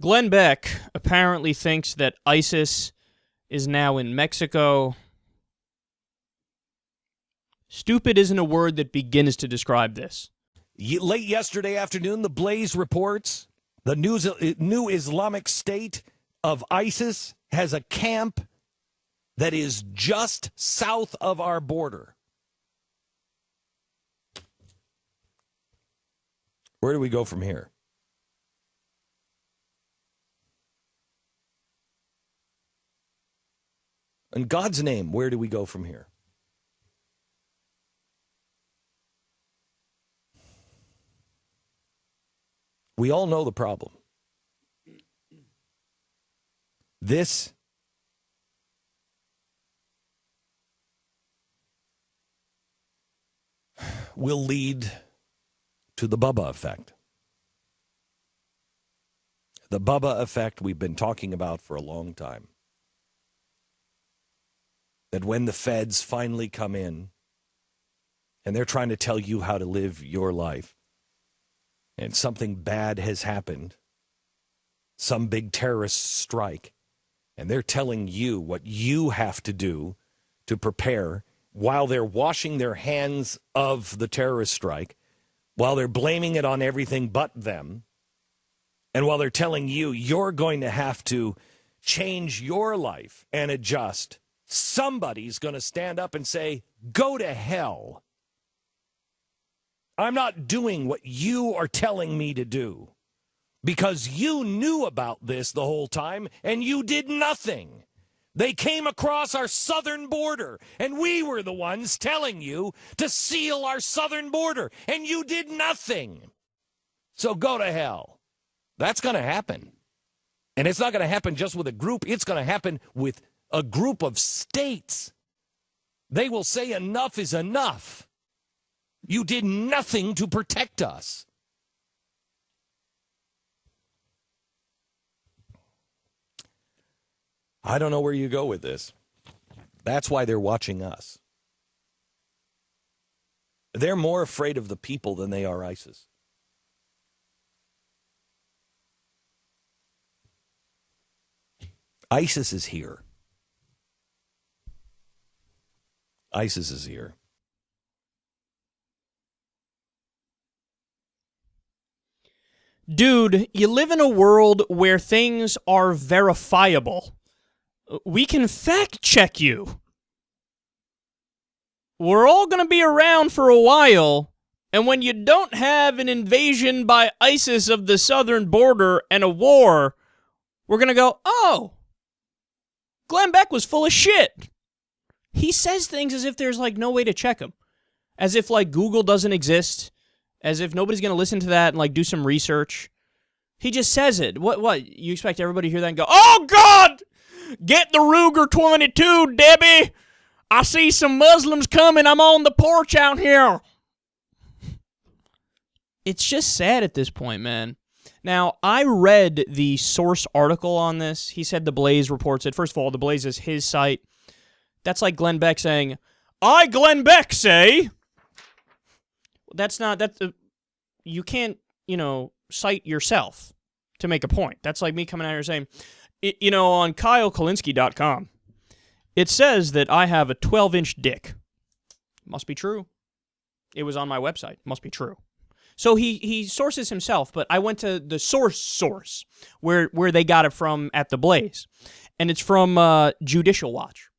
Glenn Beck apparently thinks that ISIS is now in Mexico. Stupid isn't a word that begins to describe this. Late yesterday afternoon, the Blaze reports the new Islamic State of ISIS has a camp that is just south of our border. Where do we go from here? In God's name, where do we go from here? We all know the problem. This will lead to the Bubba effect. The Bubba effect we've been talking about for a long time. That when the feds finally come in and they're trying to tell you how to live your life, and something bad has happened, some big terrorist strike, and they're telling you what you have to do to prepare while they're washing their hands of the terrorist strike, while they're blaming it on everything but them, and while they're telling you you're going to have to change your life and adjust, somebody's going to stand up and say, go to hell. I'm not doing what you are telling me to do because you knew about this the whole time and you did nothing. They came across our southern border and we were the ones telling you to seal our southern border and you did nothing. So go to hell. That's going to happen. And it's not going to happen just with a group. It's going to happen with a group of states. They will say enough is enough. You did nothing to protect us. I don't know where you go with this. That's why they're watching us. They're more afraid of the people than they are ISIS. ISIS is here. ISIS is here. Dude, you live in a world where things are verifiable. We can fact check you. We're all going to be around for a while, and when you don't have an invasion by ISIS of the southern border and a war, we're going to go, oh, Glenn Beck was full of shit. He says things as if there's, like, no way to check him. As if, like, Google doesn't exist. As if nobody's going to listen to that and, like, do some research. He just says it. What? You expect everybody to hear that and go, oh, God! Get the Ruger 22, Debbie! I see some Muslims coming. I'm on the porch out here. It's just sad at this point, man. Now, I read the source article on this. He said The Blaze reports it. First of all, The Blaze is his site. That's like Glenn Beck saying, I, Glenn Beck, say... you can't, cite yourself to make a point. That's like me coming out here saying, on KyleKulinski.com, it says that I have a 12-inch dick. Must be true. It was on my website. Must be true. So he sources himself, but I went to the source where they got it from at The Blaze, and it's from Judicial Watch.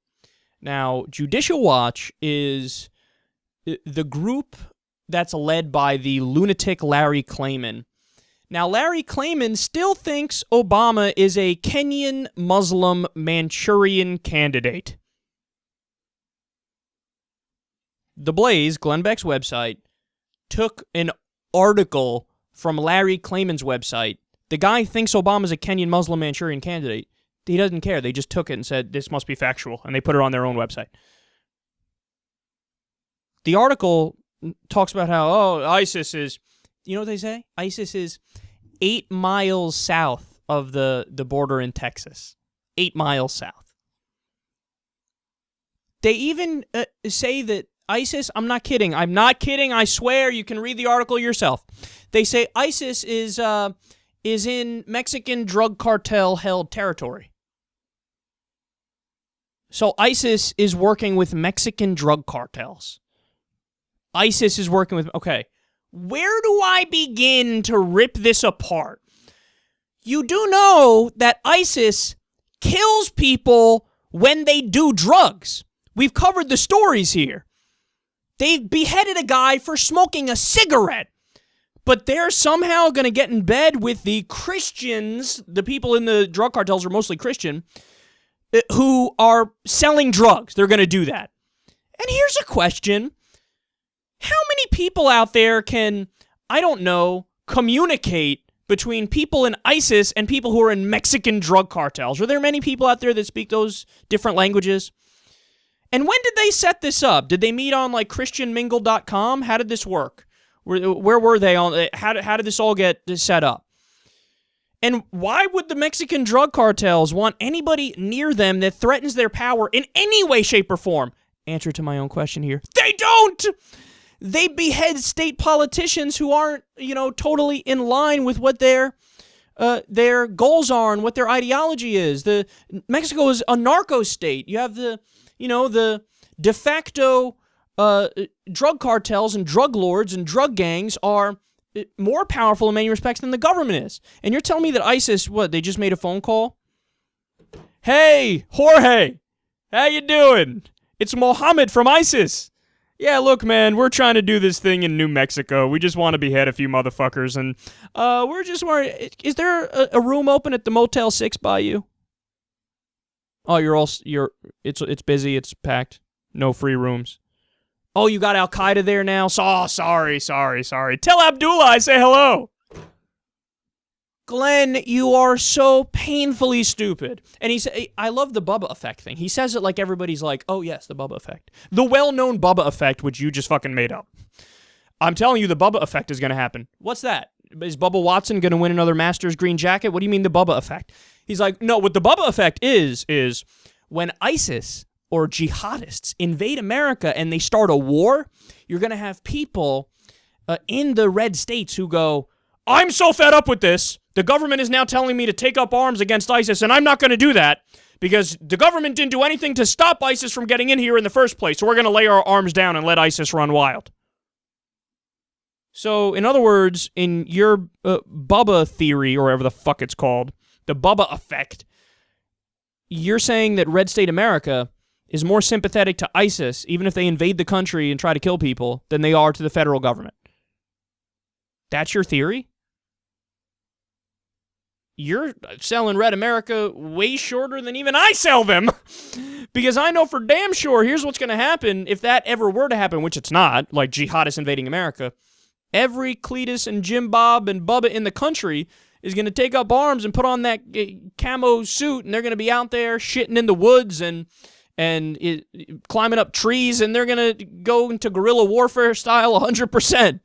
Now, Judicial Watch is the group that's led by the lunatic Larry Klayman. Now, Larry Klayman still thinks Obama is a Kenyan Muslim Manchurian candidate. The Blaze, Glenn Beck's website, took an article from Larry Klayman's website. The guy thinks Obama's a Kenyan Muslim Manchurian candidate. He doesn't care. They just took it and said, this must be factual, and they put it on their own website. The article talks about how, ISIS is, you know what they say? ISIS is 8 miles south of the border in Texas. 8 miles south. They even say that ISIS, I'm not kidding, I swear, you can read the article yourself. They say ISIS is is in Mexican drug cartel-held territory. So ISIS is working with Mexican drug cartels. ISIS is working with... Okay, where do I begin to rip this apart? You do know that ISIS kills people when they do drugs. We've covered the stories here. They beheaded a guy for smoking a cigarette. But they're somehow going to get in bed with the Christians, the people in the drug cartels are mostly Christian, who are selling drugs. They're going to do that. And here's a question. How many people out there can, I don't know, communicate between people in ISIS and people who are in Mexican drug cartels? Are there many people out there that speak those different languages? And when did they set this up? Did they meet on like christianmingle.com? How did this work? Where were they on? How did this all get set up? And why would the Mexican drug cartels want anybody near them that threatens their power in any way, shape, or form? Answer to my own question here. They don't! They behead state politicians who aren't, totally in line with what their goals are and what their ideology is. Mexico is a narco state. You have the de facto drug cartels and drug lords and drug gangs are more powerful in many respects than the government is. And you're telling me that ISIS, they just made a phone call? Hey, Jorge, how you doing? It's Mohammed from ISIS. Yeah, look, man, we're trying to do this thing in New Mexico. We just want to behead a few motherfuckers, and we're just worried. Is there a room open at the Motel 6 by you? Oh, it's busy, it's packed. No free rooms. Oh, you got Al-Qaeda there now? Oh, sorry. Tell Abdullah I say hello. Glenn, you are so painfully stupid. And I love the Bubba effect thing. He says it like everybody's like, oh yes, the Bubba effect. The well-known Bubba effect, which you just fucking made up. I'm telling you the Bubba effect is going to happen. What's that? Is Bubba Watson going to win another Masters green jacket? What do you mean the Bubba effect? He's like, no, what the Bubba effect is when ISIS or jihadists invade America and they start a war, you're going to have people in the red states who go, I'm so fed up with this. The government is now telling me to take up arms against ISIS, and I'm not going to do that because the government didn't do anything to stop ISIS from getting in here in the first place, so we're going to lay our arms down and let ISIS run wild. So, in other words, in your Bubba theory, or whatever the fuck it's called, the Bubba effect, you're saying that red state America is more sympathetic to ISIS, even if they invade the country and try to kill people, than they are to the federal government. That's your theory? You're selling Red America way shorter than even I sell them. Because I know for damn sure, here's what's going to happen if that ever were to happen, which it's not, like jihadists invading America. Every Cletus and Jim Bob and Bubba in the country is going to take up arms and put on that camo suit, and they're going to be out there shitting in the woods and climbing up trees, and they're going to go into guerrilla warfare style 100%.